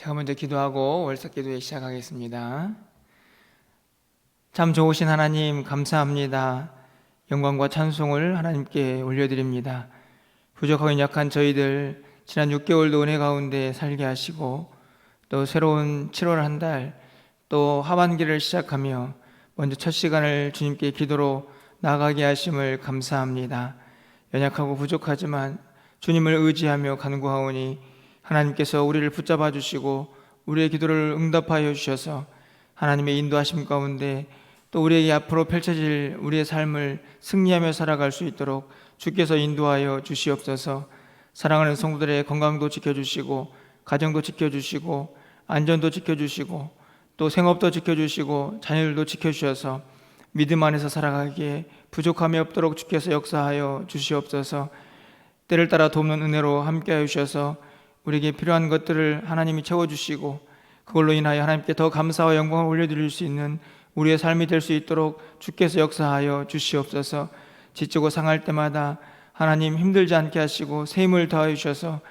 제가 먼저 기도하고 월석 기도에 시작하겠습니다. 참 좋으신 하나님 감사합니다. 영광과 찬송을 하나님께 올려드립니다. 부족하고 약한 저희들 지난 6개월도 은혜 가운데 살게 하시고 또 새로운 7월 한 달 또 하반기를 시작하며 먼저 첫 시간을 주님께 기도로 나아가게 하심을 감사합니다. 연약하고 부족하지만 주님을 의지하며 간구하오니 하나님께서 우리를 붙잡아 주시고 우리의 기도를 응답하여 주셔서 하나님의 인도하심 가운데 또 우리에게 앞으로 펼쳐질 우리의 삶을 승리하며 살아갈 수 있도록 주께서 인도하여 주시옵소서. 사랑하는 성도들의 건강도 지켜주시고 가정도 지켜주시고 안전도 지켜주시고 또 생업도 지켜주시고 자녀들도 지켜주셔서 믿음 안에서 살아가기에 부족함이 없도록 주께서 역사하여 주시옵소서. 때를 따라 돕는 은혜로 함께하여 주셔서 우리에게 필요한 것들을 하나님이 채워주시고 그걸로 인하여 하나님께 더 감사와 영광을 올려드릴 수 있는 우리의 삶이 될 수 있도록 주께서 역사하여 주시옵소서. 지치고 상할 때마다 하나님 힘들지 않게 하시고 새 힘을 더하여 주셔서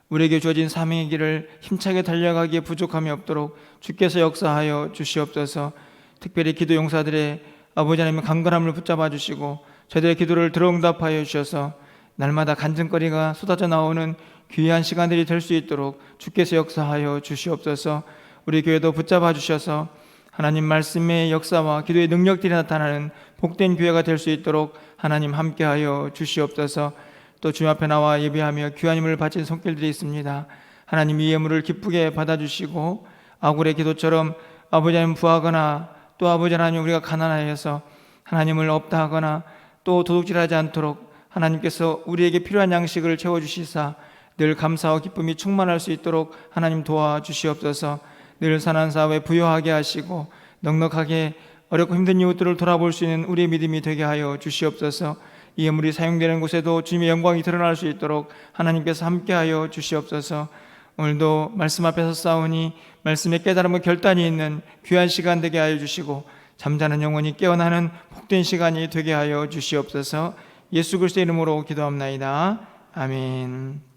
우리에게 주어진 사명의 길을 힘차게 달려가기에 부족함이 없도록 주께서 역사하여 주시옵소서. 특별히 기도 용사들의 아버지 하나님의 강건함을 붙잡아 주시고 저들의 기도를 들어응답하여 주셔서 날마다 간증거리가 쏟아져 나오는 귀한 시간들이 될 수 있도록 주께서 역사하여 주시옵소서. 우리 교회도 붙잡아 주셔서 하나님 말씀의 역사와 기도의 능력들이 나타나는 복된 교회가 될 수 있도록 하나님 함께하여 주시옵소서. 또 주님 앞에 나와 예배하며 귀한 힘을 바친 손길들이 있습니다. 하나님 이 예물을 기쁘게 받아주시고 아굴의 기도처럼 아버지 하나님 부하거나 또 아버지 하나님 우리가 가난하여서 하나님을 없다 하거나 또 도둑질하지 않도록 하나님께서 우리에게 필요한 양식을 채워주시사 늘 감사와 기쁨이 충만할 수 있도록 하나님 도와주시옵소서. 늘 선한 사업에 부여하게 하시고 넉넉하게 어렵고 힘든 이웃들을 돌아볼 수 있는 우리의 믿음이 되게 하여 주시옵소서. 이 예물이 사용되는 곳에도 주님의 영광이 드러날 수 있도록 하나님께서 함께하여 주시옵소서. 오늘도 말씀 앞에서 싸우니 말씀의 깨달음과 결단이 있는 귀한 시간 되게 하여 주시고 잠자는 영혼이 깨어나는 복된 시간이 되게 하여 주시옵소서. 예수 그리스도의 이름으로 기도합나이다. 아멘.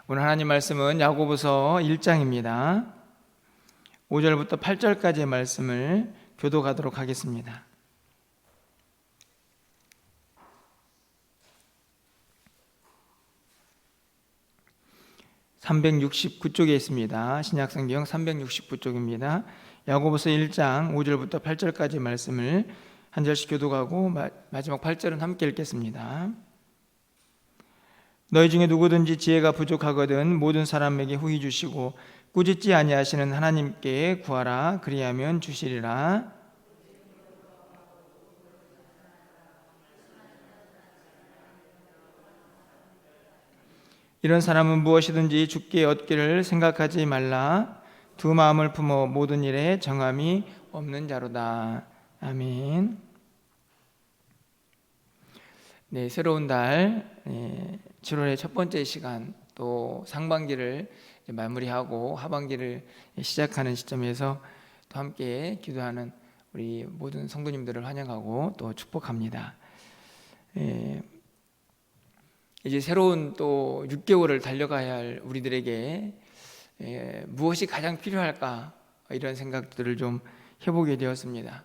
오늘 하나님 말씀은 야고보서 1장입니다. 5절부터 8절까지의 말씀을 교독하도록 하겠습니다. (369쪽에) 있습니다. 신약성경 369쪽입니다. 야고보서 1장 5절부터 8절까지의 말씀을 한 절씩 교독하고 마지막 8절은 함께 읽겠습니다. 너희 중에 누구든지 지혜가 부족하거든 모든 사람에게 후히 주시고 꾸짖지 아니하시는 하나님께 구하라. 그리하면 주시리라. 이런 사람은 무엇이든지 주께 얻기를 생각하지 말라. 두 마음을 품어 모든 일에 정함이 없는 자로다. 아멘. 네, 새로운 달 7월의 첫 번째 시간 또 상반기를 마무리하고 하반기를 시작하는 시점에서 또 함께 기도하는 우리 모든 성도님들을 환영하고 또 축복합니다. 이제 새로운 또 6개월을 달려가야 할 우리들에게 무엇이 가장 필요할까 이런 생각들을 좀 해보게 되었습니다.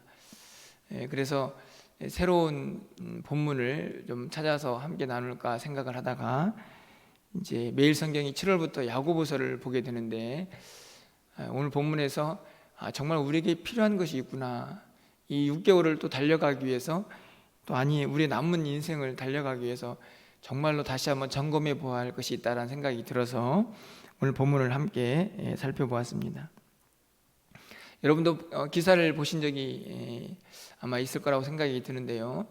그래서 새로운 본문을 좀 찾아서 함께 나눌까 생각을 하다가 이제 매일 성경이 7월부터 야고보서를 보게 되는데 오늘 본문에서 정말 우리에게 필요한 것이 있구나. 이 6개월을 또 달려가기 위해서 또 우리의 남은 인생을 달려가기 위해서 정말로 다시 한번 점검해 보아야 할 것이 있다는 생각이 들어서 오늘 본문을 함께 살펴보았습니다. 여러분도 기사를 보신 적이 아마 있을 거라고 생각이 드는데요.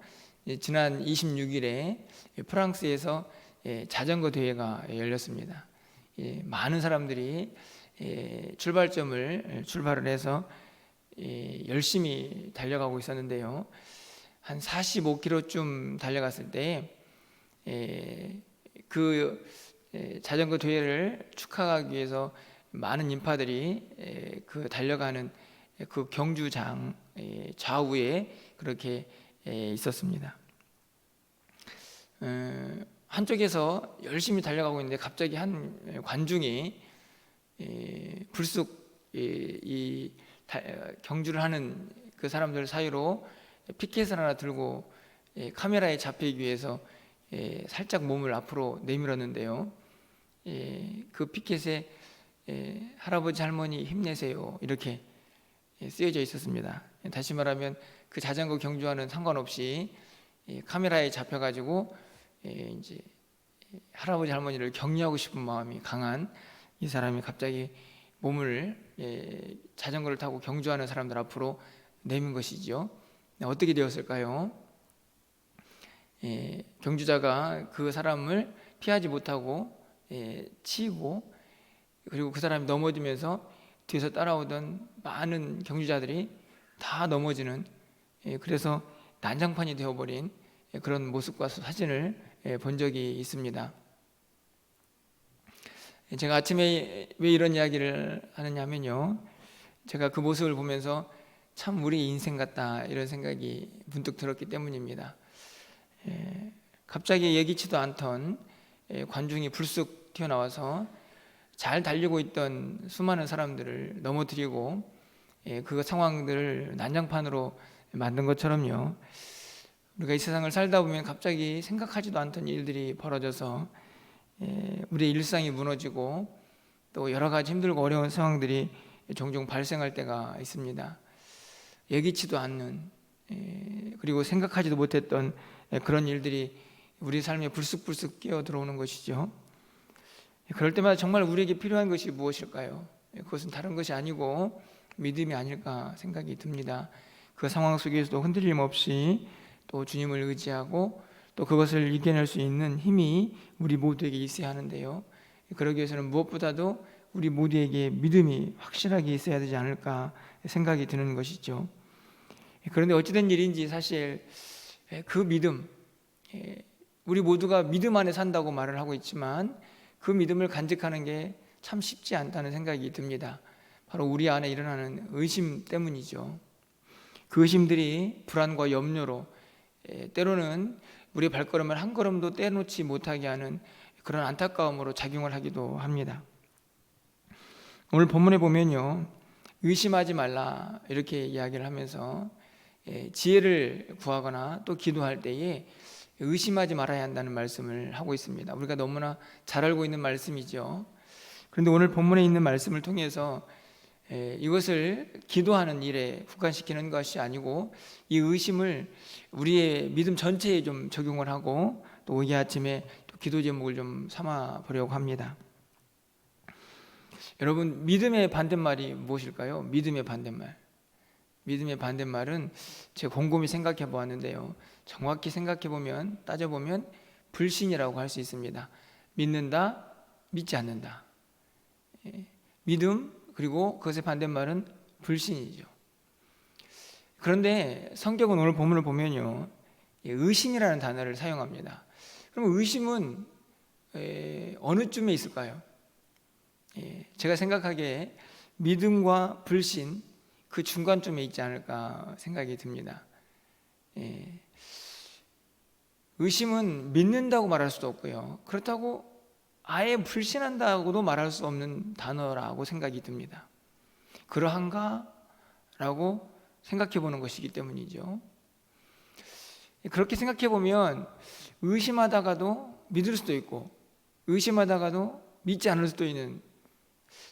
지난 26일에 프랑스에서 자전거 대회가 열렸습니다. 많은 사람들이 출발을 해서 열심히 달려가고 있었는데요. 한 45km쯤 달려갔을 때 그 자전거 대회를 축하하기 위해서 많은 인파들이 그 달려가는 그 경주장 좌우에 그렇게 있었습니다. 한쪽에서 열심히 달려가고 있는데 갑자기 한 관중이 불쑥 경주를 하는 그 사람들 사이로 피켓을 하나 들고 카메라에 잡히기 위해서 살짝 몸을 앞으로 내밀었는데요. 그 피켓에 할아버지 할머니 힘내세요 이렇게 쓰여져 있었습니다. 다시 말하면 그 자전거 경주와는 상관없이 카메라에 잡혀가지고 이제 할아버지 할머니를 격려하고 싶은 마음이 강한 이 사람이 갑자기 몸을 자전거를 타고 경주하는 사람들 앞으로 내민 것이죠. 어떻게 되었을까요? 경주자가 그 사람을 피하지 못하고 치고, 그리고 그 사람이 넘어지면서 뒤에서 따라오던 많은 경주자들이 다 넘어지는, 그래서 난장판이 되어버린 그런 모습과 사진을 본 적이 있습니다. 제가 아침에 왜 이런 이야기를 하느냐면요, 제가 그 모습을 보면서 참 우리 인생 같다 이런 생각이 문득 들었기 때문입니다. 갑자기 예기치도 않던 관중이 불쑥 튀어나와서 잘 달리고 있던 수많은 사람들을 넘어뜨리고 그 상황들을 난장판으로 만든 것처럼요, 우리가 이 세상을 살다 보면 갑자기 생각하지도 않던 일들이 벌어져서 우리의 일상이 무너지고 또 여러 가지 힘들고 어려운 상황들이 종종 발생할 때가 있습니다. 예기치도 않는, 그리고 생각하지도 못했던 그런 일들이 우리 삶에 불쑥불쑥 끼어 들어오는 것이죠. 그럴 때마다 정말 우리에게 필요한 것이 무엇일까요? 그것은 다른 것이 아니고 믿음이 아닐까 생각이 듭니다. 그 상황 속에서도 흔들림 없이 또 주님을 의지하고 또 그것을 이겨낼 수 있는 힘이 우리 모두에게 있어야 하는데요, 그러기 위해서는 무엇보다도 우리 모두에게 믿음이 확실하게 있어야 되지 않을까 생각이 드는 것이죠. 그런데 어찌된 일인지 사실 그 믿음, 우리 모두가 믿음 안에 산다고 말을 하고 있지만 그 믿음을 간직하는 게 참 쉽지 않다는 생각이 듭니다. 바로 우리 안에 일어나는 의심 때문이죠. 그 의심들이 불안과 염려로 때로는 우리 발걸음을 한 걸음도 떼놓지 못하게 하는 그런 안타까움으로 작용을 하기도 합니다. 오늘 본문에 보면요, 의심하지 말라 이렇게 이야기를 하면서 지혜를 구하거나 또 기도할 때에 의심하지 말아야 한다는 말씀을 하고 있습니다. 우리가 너무나 잘 알고 있는 말씀이죠. 그런데 오늘 본문에 있는 말씀을 통해서 이것을 기도하는 일에 국한시키는 것이 아니고 이 의심을 우리의 믿음 전체에 좀 적용을 하고 또 오늘 아침에 또 기도 제목을 좀 삼아 보려고 합니다. 여러분, 믿음의 반대말이 무엇일까요? 믿음의 반대말. 믿음의 반대말은 제가 곰곰이 생각해 보았는데요, 정확히 생각해 보면, 따져보면 불신이라고 할 수 있습니다. 믿는다, 믿지 않는다. 믿음, 그리고 그것의 반대말은 불신이죠. 그런데 성경은 오늘 본문을 보면요, 의심이라는 단어를 사용합니다. 그럼 의심은 어느 쯤에 있을까요? 제가 생각하기에 믿음과 불신 그 중간쯤에 있지 않을까 생각이 듭니다. 의심은 믿는다고 말할 수도 없고요, 그렇다고 아예 불신한다고도 말할 수 없는 단어라고 생각이 듭니다. 그러한가? 라고 생각해 보는 것이기 때문이죠. 그렇게 생각해 보면 의심하다가도 믿을 수도 있고 의심하다가도 믿지 않을 수도 있는,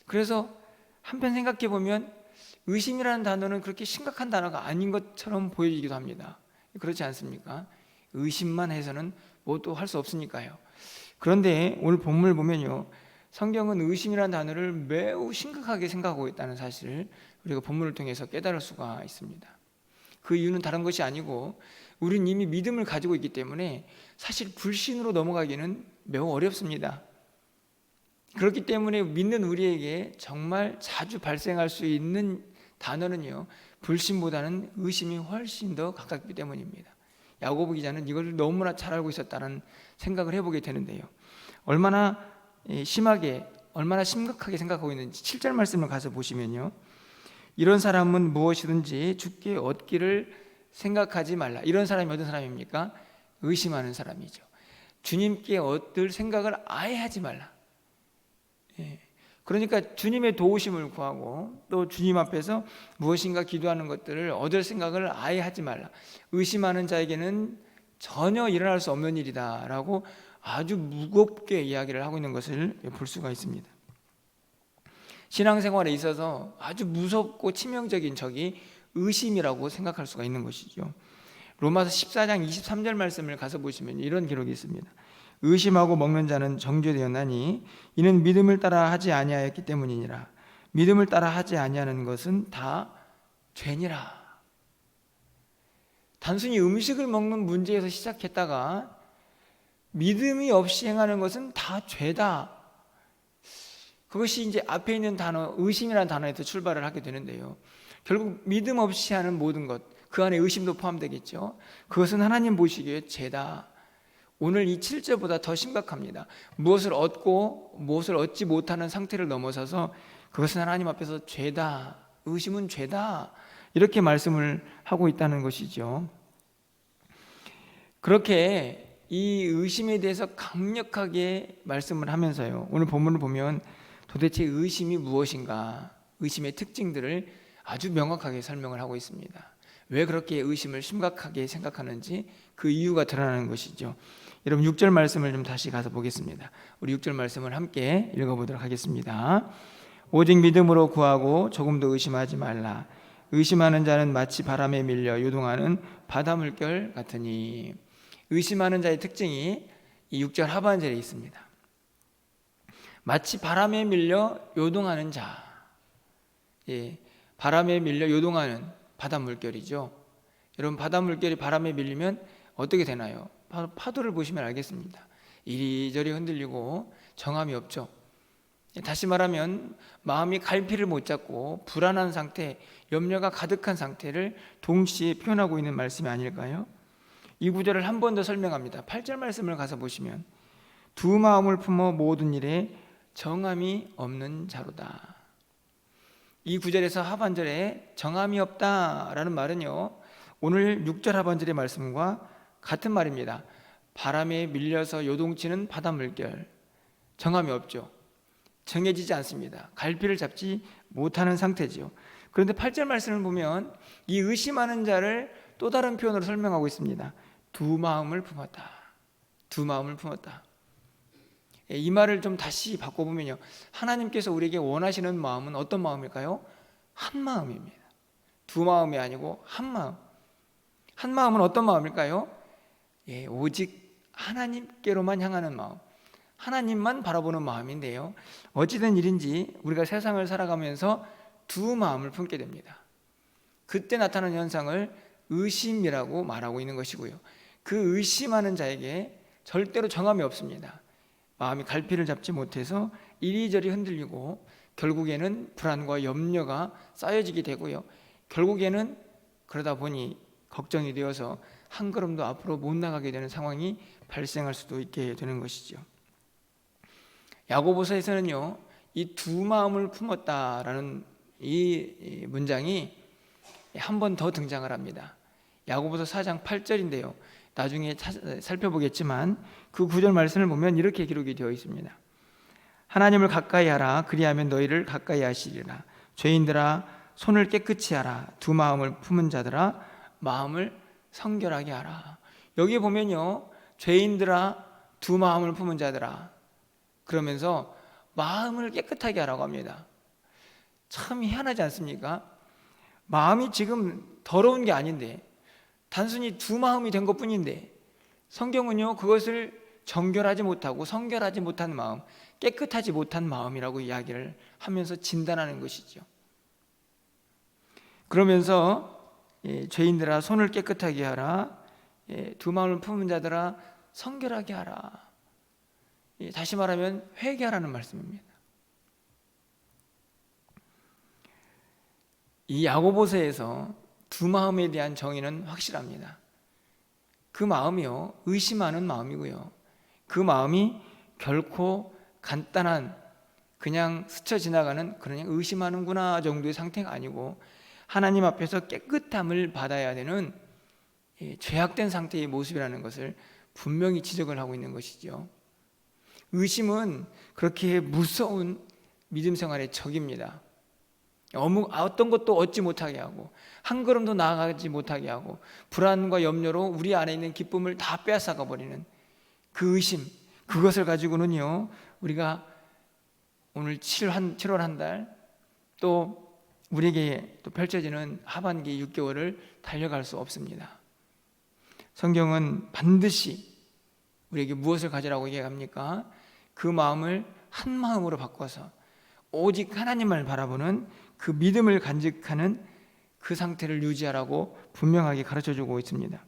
그래서 한편 생각해 보면 의심이라는 단어는 그렇게 심각한 단어가 아닌 것처럼 보여지기도 합니다. 그렇지 않습니까? 의심만 해서는 뭐 또 할 수 없으니까요. 그런데 오늘 본문을 보면요, 성경은 의심이라는 단어를 매우 심각하게 생각하고 있다는 사실을 우리가 본문을 통해서 깨달을 수가 있습니다. 그 이유는 다른 것이 아니고 우리는 이미 믿음을 가지고 있기 때문에 사실 불신으로 넘어가기는 매우 어렵습니다. 그렇기 때문에 믿는 우리에게 정말 자주 발생할 수 있는 단어는요, 불신보다는 의심이 훨씬 더 가깝기 때문입니다. 야고보 기자는 이걸 너무나 잘 알고 있었다는 생각을 해보게 되는데요, 얼마나 심하게, 얼마나 심각하게 생각하고 있는지 7절 말씀을 가서 보시면요, 이런 사람은 무엇이든지 주께 얻기를 생각하지 말라. 이런 사람이 어떤 사람입니까? 의심하는 사람이죠. 주님께 얻을 생각을 아예 하지 말라. 그러니까 주님의 도우심을 구하고 또 주님 앞에서 무엇인가 기도하는 것들을 얻을 생각을 아예 하지 말라. 의심하는 자에게는 전혀 일어날 수 없는 일이다 라고 아주 무겁게 이야기를 하고 있는 것을 볼 수가 있습니다. 신앙생활에 있어서 아주 무섭고 치명적인 적이 의심이라고 생각할 수가 있는 것이죠. 로마서 14장 23절 말씀을 가서 보시면 이런 기록이 있습니다. 의심하고 먹는 자는 정죄되었나니 이는 믿음을 따라 하지 아니하였기 때문이니라. 믿음을 따라 하지 아니하는 것은 다 죄니라. 단순히 음식을 먹는 문제에서 시작했다가 믿음이 없이 행하는 것은 다 죄다. 그것이 이제 앞에 있는 단어 의심이라는 단어에서 출발을 하게 되는데요. 결국 믿음 없이 하는 모든 것, 그 안에 의심도 포함되겠죠. 그것은 하나님 보시기에 죄다. 오늘 이 7절보다 더 심각합니다. 무엇을 얻고 무엇을 얻지 못하는 상태를 넘어서서 그것은 하나님 앞에서 죄다. 의심은 죄다. 이렇게 말씀을 하고 있다는 것이죠. 그렇게 이 의심에 대해서 강력하게 말씀을 하면서요, 오늘 본문을 보면 도대체 의심이 무엇인가, 의심의 특징들을 아주 명확하게 설명을 하고 있습니다. 왜 그렇게 의심을 심각하게 생각하는지 그 이유가 드러나는 것이죠. 여러분 6절 말씀을 좀 다시 가서 보겠습니다. 우리 6절 말씀을 함께 읽어보도록 하겠습니다. 오직 믿음으로 구하고 조금도 의심하지 말라. 의심하는 자는 마치 바람에 밀려 요동하는 바다 물결 같으니. 의심하는 자의 특징이 이 6절 하반절에 있습니다. 마치 바람에 밀려 요동하는 자. 예, 바람에 밀려 요동하는 바다 물결이죠. 여러분 바다 물결이 바람에 밀리면 어떻게 되나요? 파도를 보시면 알겠습니다. 이리저리 흔들리고 정함이 없죠. 다시 말하면 마음이 갈피를 못 잡고 불안한 상태, 염려가 가득한 상태를 동시에 표현하고 있는 말씀이 아닐까요? 이 구절을 한 번 더 설명합니다. 8절 말씀을 가서 보시면 두 마음을 품어 모든 일에 정함이 없는 자로다. 이 구절에서 하반절에 정함이 없다라는 말은요, 오늘 6절 하반절의 말씀과 같은 말입니다. 바람에 밀려서 요동치는 바다 물결, 정함이 없죠. 정해지지 않습니다. 갈피를 잡지 못하는 상태지요. 그런데 8절 말씀을 보면 이 의심하는 자를 또 다른 표현으로 설명하고 있습니다. 두 마음을 품었다. 두 마음을 품었다. 이 말을 좀 다시 바꿔보면요, 하나님께서 우리에게 원하시는 마음은 어떤 마음일까요? 한 마음입니다. 두 마음이 아니고 한 마음. 한 마음은 어떤 마음일까요? 오직 하나님께로만 향하는 마음, 하나님만 바라보는 마음인데요, 어찌된 일인지 우리가 세상을 살아가면서 두 마음을 품게 됩니다. 그때 나타나는 현상을 의심이라고 말하고 있는 것이고요, 그 의심하는 자에게 절대로 정함이 없습니다. 마음이 갈피를 잡지 못해서 이리저리 흔들리고 결국에는 불안과 염려가 쌓여지게 되고요, 결국에는 그러다 보니 걱정이 되어서 한 걸음도 앞으로 못 나가게 되는 상황이 발생할 수도 있게 되는 것이죠. 야고보서에서는요, 이 두 마음을 품었다라는 이 문장이 한 번 더 등장을 합니다. 야고보서 4장 8절인데요, 나중에 살펴보겠지만 그 구절 말씀을 보면 이렇게 기록이 되어 있습니다. 하나님을 가까이 하라. 그리하면 너희를 가까이 하시리라. 죄인들아 손을 깨끗이 하라. 두 마음을 품은 자들아 마음을 성결하게 하라. 여기 보면요, 죄인들아 두 마음을 품은 자들아, 그러면서 마음을 깨끗하게 하라고 합니다. 참 희한하지 않습니까? 마음이 지금 더러운 게 아닌데, 단순히 두 마음이 된 것뿐인데, 성경은요 그것을 정결하지 못하고 성결하지 못한 마음, 깨끗하지 못한 마음이라고 이야기를 하면서 진단하는 것이죠. 그러면서 죄인들아 손을 깨끗하게 하라. 두 마음을 품은 자들아 성결하게 하라. 다시 말하면 회개하라는 말씀입니다. 이 야고보서에서 두 마음에 대한 정의는 확실합니다. 그 마음이요, 의심하는 마음이고요, 그 마음이 결코 간단한 그냥 스쳐 지나가는 그냥 의심하는구나 정도의 상태가 아니고 하나님 앞에서 깨끗함을 받아야 되는 죄악된 상태의 모습이라는 것을 분명히 지적을 하고 있는 것이죠. 의심은 그렇게 무서운 믿음 생활의 적입니다. 어떤 것도 얻지 못하게 하고 한 걸음도 나아가지 못하게 하고 불안과 염려로 우리 안에 있는 기쁨을 다 빼앗아가 버리는 그 의심, 그것을 가지고는요 우리가 오늘 7월 한 달 또 우리에게 또 펼쳐지는 하반기 6개월을 달려갈 수 없습니다. 성경은 반드시 우리에게 무엇을 가지라고 얘기합니까? 그 마음을 한 마음으로 바꿔서 오직 하나님을 바라보는 그 믿음을 간직하는 그 상태를 유지하라고 분명하게 가르쳐주고 있습니다.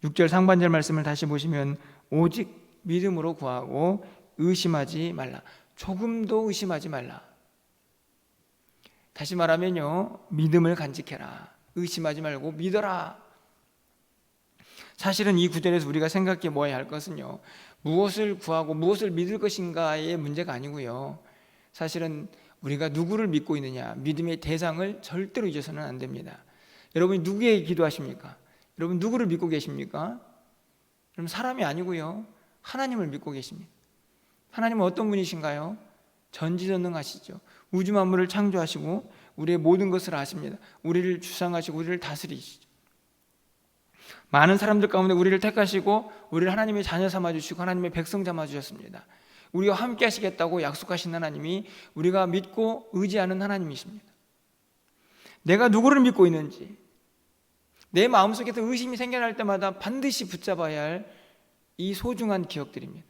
6절 상반절 말씀을 다시 보시면 오직 믿음으로 구하고 의심하지 말라. 조금도 의심하지 말라. 다시 말하면요, 믿음을 간직해라. 의심하지 말고 믿어라. 사실은 이 구절에서 우리가 생각해 모아야 할 것은요, 무엇을 구하고 무엇을 믿을 것인가의 문제가 아니고요, 사실은 우리가 누구를 믿고 있느냐, 믿음의 대상을 절대로 잊어서는 안 됩니다. 여러분이 누구에게 기도하십니까? 여러분 누구를 믿고 계십니까? 여러분 사람이 아니고요, 하나님을 믿고 계십니다. 하나님은 어떤 분이신가요? 전지전능하시죠. 우주 만물을 창조하시고 우리의 모든 것을 아십니다. 우리를 주상하시고 우리를 다스리시죠. 많은 사람들 가운데 우리를 택하시고 우리를 하나님의 자녀 삼아주시고 하나님의 백성 삼아주셨습니다. 우리와 함께 하시겠다고 약속하신 하나님이 우리가 믿고 의지하는 하나님이십니다. 내가 누구를 믿고 있는지, 내 마음속에서 의심이 생겨날 때마다 반드시 붙잡아야 할 이 소중한 기억들입니다.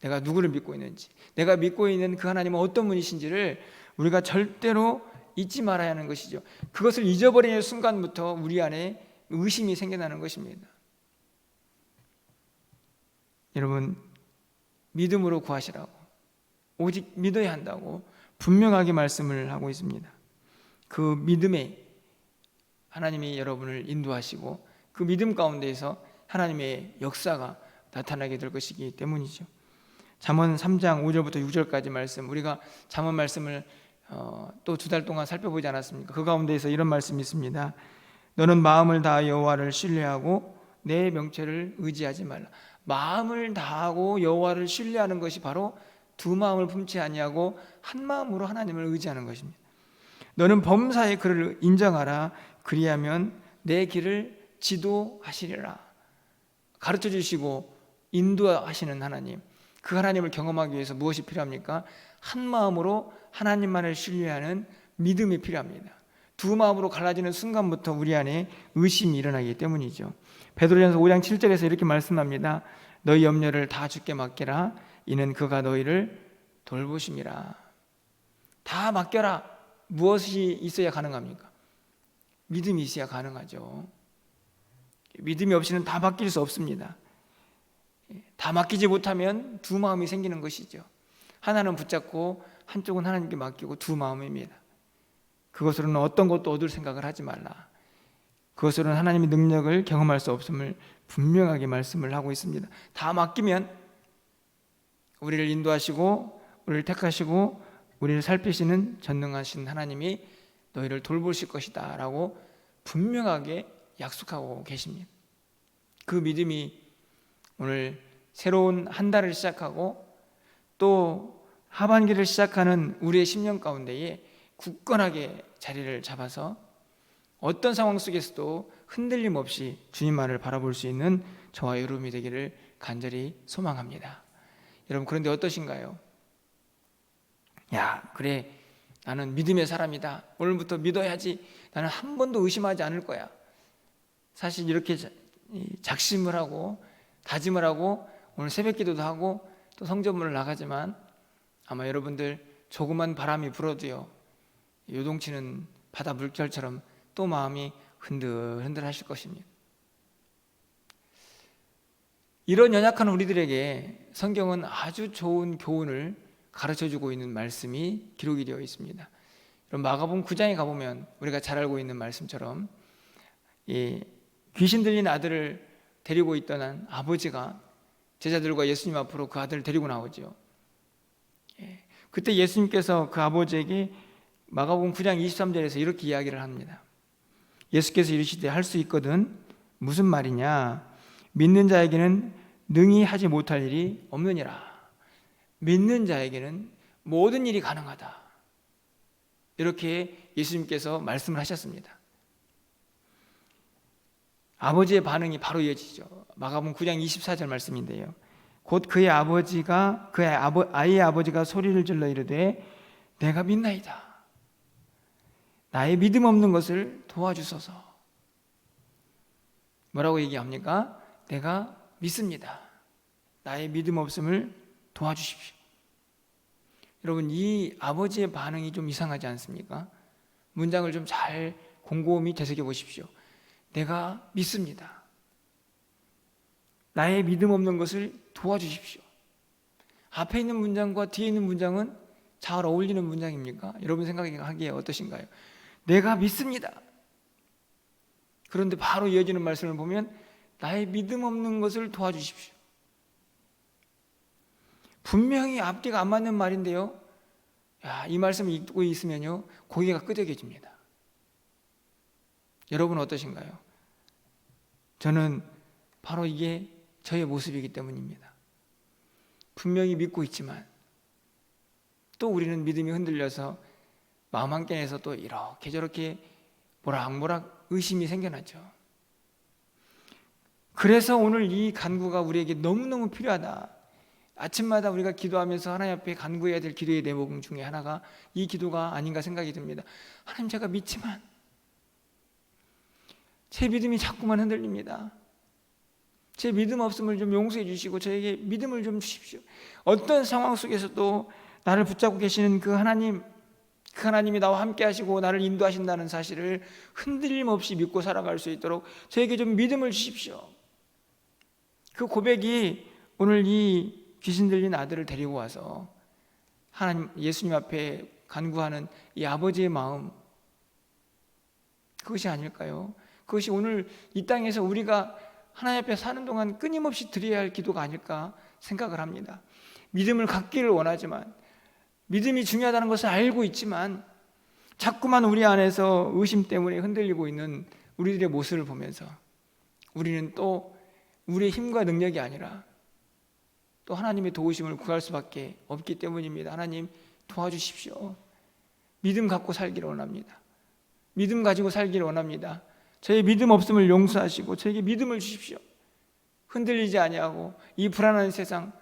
내가 누구를 믿고 있는지, 내가 믿고 있는 그 하나님은 어떤 분이신지를 우리가 절대로 잊지 말아야 하는 것이죠. 그것을 잊어버리는 순간부터 우리 안에 의심이 생겨나는 것입니다. 여러분, 믿음으로 구하시라고, 오직 믿어야 한다고 분명하게 말씀을 하고 있습니다. 그 믿음에 하나님이 여러분을 인도하시고 그 믿음 가운데에서 하나님의 역사가 나타나게 될 것이기 때문이죠. 잠언 3장 5절부터 6절까지 말씀, 우리가 잠언 말씀을 또 2달 동안 살펴보지 않았습니까? 그 가운데에서 이런 말씀이 있습니다. 너는 마음을 다하여 여호와를 신뢰하고 내 명체를 의지하지 말라. 마음을 다하고 여호와를 신뢰하는 것이 바로 두 마음을 품지 아니하고 한 마음으로 하나님을 의지하는 것입니다. 너는 범사의 그를 인정하라. 그리하면 내 길을 지도하시리라. 가르쳐 주시고 인도하시는 하나님, 그 하나님을 경험하기 위해서 무엇이 필요합니까? 한 마음으로 하나님만을 신뢰하는 믿음이 필요합니다. 두 마음으로 갈라지는 순간부터 우리 안에 의심이 일어나기 때문이죠. 베드로전서 5장 7절에서 이렇게 말씀합니다. 너희 염려를 다 주께 맡기라. 이는 그가 너희를 돌보심이라. 다 맡겨라. 무엇이 있어야 가능합니까? 믿음이 있어야 가능하죠. 믿음이 없이는 다 맡길 수 없습니다. 다 맡기지 못하면 두 마음이 생기는 것이죠. 하나는 붙잡고 한쪽은 하나님께 맡기고 두 마음입니다. 그것으로는 어떤 것도 얻을 생각을 하지 말라. 그것으로는 하나님의 능력을 경험할 수 없음을 분명하게 말씀을 하고 있습니다. 다 맡기면 우리를 인도하시고 우리를 택하시고 우리를 살피시는 전능하신 하나님이 너희를 돌보실 것이다 라고 분명하게 약속하고 계십니다. 그 믿음이 오늘 새로운 한 달을 시작하고 또 하반기를 시작하는 우리의 10년 가운데에 굳건하게 자리를 잡아서 어떤 상황 속에서도 흔들림 없이 주님만을 바라볼 수 있는 저와 여러분이 되기를 간절히 소망합니다. 여러분, 그런데 어떠신가요? 야, 그래, 나는 믿음의 사람이다. 오늘부터 믿어야지. 나는 한 번도 의심하지 않을 거야. 사실 이렇게 작심을 하고 다짐을 하고 오늘 새벽 기도도 하고 또 성전문을 나가지만 아마 여러분들 조그만 바람이 불어도요, 요동치는 바다 물결처럼 또 마음이 흔들흔들 하실 것입니다. 이런 연약한 우리들에게 성경은 아주 좋은 교훈을 가르쳐주고 있는 말씀이 기록이 되어 있습니다. 마가복음 9장에 가보면 우리가 잘 알고 있는 말씀처럼 귀신 들린 아들을 데리고 있던 아버지가 제자들과 예수님 앞으로 그 아들을 데리고 나오죠. 그때 예수님께서 그 아버지에게 마가복음 9장 23절에서 이렇게 이야기를 합니다. 예수께서 이르시되 할 수 있거든. 무슨 말이냐? 믿는 자에게는 능히 하지 못할 일이 없느니라. 믿는 자에게는 모든 일이 가능하다. 이렇게 예수님께서 말씀을 하셨습니다. 아버지의 반응이 바로 이어지죠. 마가복음 9장 24절 말씀인데요. 곧 그의 아이의 아버지가 소리를 질러 이르되 내가 믿나이다. 나의 믿음 없는 것을 도와주소서. 뭐라고 얘기합니까? 내가 믿습니다. 나의 믿음 없음을 도와주십시오. 여러분, 이 아버지의 반응이 좀 이상하지 않습니까? 문장을 좀 잘 곰곰이 되새겨 보십시오. 내가 믿습니다. 나의 믿음 없는 것을 도와주십시오. 앞에 있는 문장과 뒤에 있는 문장은 잘 어울리는 문장입니까? 여러분 생각하기에 어떠신가요? 내가 믿습니다. 그런데 바로 이어지는 말씀을 보면 나의 믿음 없는 것을 도와주십시오. 분명히 앞뒤가 안 맞는 말인데요. 이 말씀을 읽고 있으면요, 고개가 끄덕여집니다. 여러분 어떠신가요? 저는 바로 이게 저의 모습이기 때문입니다. 분명히 믿고 있지만 또 우리는 믿음이 흔들려서 마음 한켠에서 또 이렇게 저렇게 모락모락 의심이 생겨나죠. 그래서 오늘 이 간구가 우리에게 너무너무 필요하다. 아침마다 우리가 기도하면서 하나님 앞에 간구해야 될 기도의 대목 중에 하나가 이 기도가 아닌가 생각이 듭니다. 하나님, 제가 믿지만 제 믿음이 자꾸만 흔들립니다. 제 믿음 없음을 좀 용서해 주시고 저에게 믿음을 좀 주십시오. 어떤 상황 속에서도 나를 붙잡고 계시는 그 하나님이 나와 함께 하시고 나를 인도하신다는 사실을 흔들림 없이 믿고 살아갈 수 있도록 저에게 좀 믿음을 주십시오. 그 고백이 오늘 이 귀신 들린 아들을 데리고 와서 하나님, 예수님 앞에 간구하는 이 아버지의 마음, 그것이 아닐까요? 그것이 오늘 이 땅에서 우리가 하나님 앞에 사는 동안 끊임없이 드려야 할 기도가 아닐까 생각을 합니다. 믿음을 갖기를 원하지만, 믿음이 중요하다는 것을 알고 있지만 자꾸만 우리 안에서 의심 때문에 흔들리고 있는 우리들의 모습을 보면서 우리는 또 우리의 힘과 능력이 아니라 또 하나님의 도우심을 구할 수밖에 없기 때문입니다. 하나님, 도와주십시오. 믿음 갖고 살기를 원합니다. 믿음 가지고 살기를 원합니다. 저의 믿음 없음을 용서하시고 저에게 믿음을 주십시오. 흔들리지 아니하고 이 불안한 세상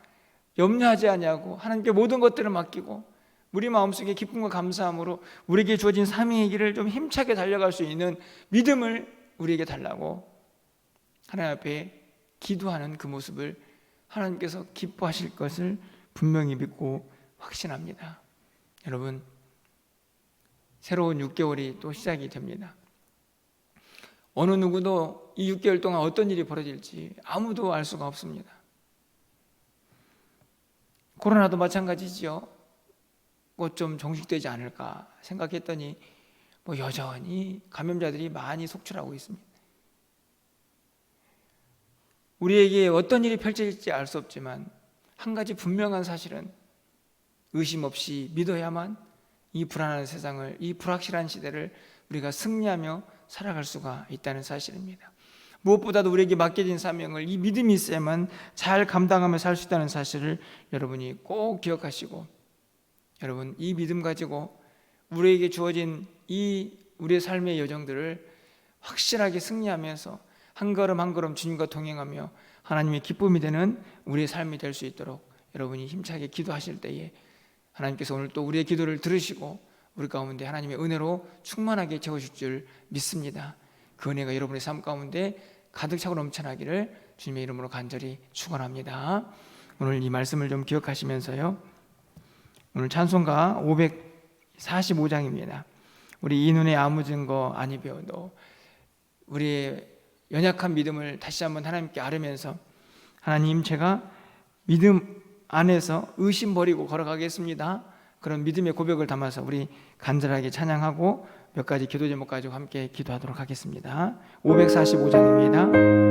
염려하지 아니하고 하나님께 모든 것들을 맡기고 우리 마음속에 기쁨과 감사함으로 우리에게 주어진 삶의 길을 좀 힘차게 달려갈 수 있는 믿음을 우리에게 달라고 하나님 앞에 기도하는 그 모습을 하나님께서 기뻐하실 것을 분명히 믿고 확신합니다. 여러분, 새로운 6개월이 또 시작이 됩니다. 어느 누구도 이 6개월 동안 어떤 일이 벌어질지 아무도 알 수가 없습니다. 코로나도 마찬가지죠. 곧 좀 종식되지 않을까 생각했더니 여전히 감염자들이 많이 속출하고 있습니다. 우리에게 어떤 일이 펼쳐질지 알 수 없지만 한 가지 분명한 사실은 의심 없이 믿어야만 이 불안한 세상을, 이 불확실한 시대를 우리가 승리하며 살아갈 수가 있다는 사실입니다. 무엇보다도 우리에게 맡겨진 사명을 이 믿음이 있어야만 잘 감당하며 살 수 있다는 사실을 여러분이 꼭 기억하시고, 여러분, 이 믿음 가지고 우리에게 주어진 이 우리의 삶의 여정들을 확실하게 승리하면서 한 걸음 한 걸음 주님과 동행하며 하나님의 기쁨이 되는 우리의 삶이 될 수 있도록 여러분이 힘차게 기도하실 때에 하나님께서 오늘 또 우리의 기도를 들으시고 우리 가운데 하나님의 은혜로 충만하게 채우실 줄 믿습니다. 그 은혜가 여러분의 삶 가운데 가득 차고 넘쳐나기를 주님의 이름으로 간절히 축원합니다. 오늘 이 말씀을 좀 기억하시면서요, 오늘 찬송가 545장입니다. 우리 이 눈에 아무 증거 아니 배워도 우리의 연약한 믿음을 다시 한번 하나님께 아뢰면서, 하나님, 제가 믿음 안에서 의심 버리고 걸어가겠습니다. 그런 믿음의 고백을 담아서 우리 간절하게 찬양하고 몇 가지 기도 제목 가지고 함께 기도하도록 하겠습니다. 545장입니다.